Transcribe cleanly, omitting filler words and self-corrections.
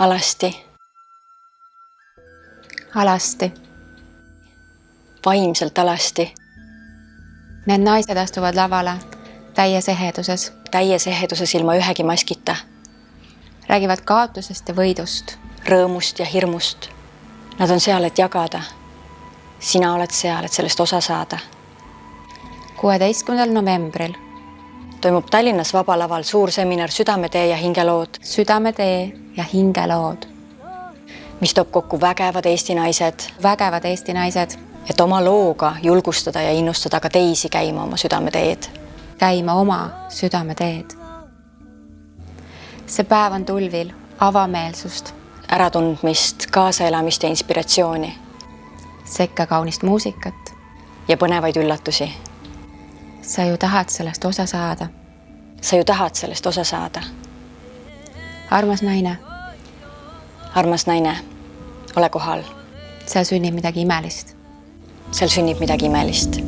Alasti. Alasti. Vaimselt alasti. Need naised astuvad lavale täies eheduses. Täies eheduses ilma ühegi maskita. Räägivad kaotusest ja võidust. Rõõmust ja hirmust. Nad on seal, et jagada. Sina oled seal, et sellest osa saada. 16. novembril toimub Tallinnas Vabalaval suur seminar Südametee ja hingelood. Südametee ja hingelood. Mis toob kokku vägevad Eesti naised. Vägevad Eesti naised. Et oma looga julgustada ja innustada ka teisi käima oma südameteed. Käima oma südameteed. See päev on tulvil avameelsust. Äratundmist, kaasaelamist ja inspiratsiooni. Sekka kaunist muusikat. Ja põnevaid üllatusi. Sa ju tahad sellest osa saada. Sa ju tahad sellest osa saada. Armas naine. Armas naine, ole kohal. Seal sünnib midagi imelist. Seal sünnib midagi imelist.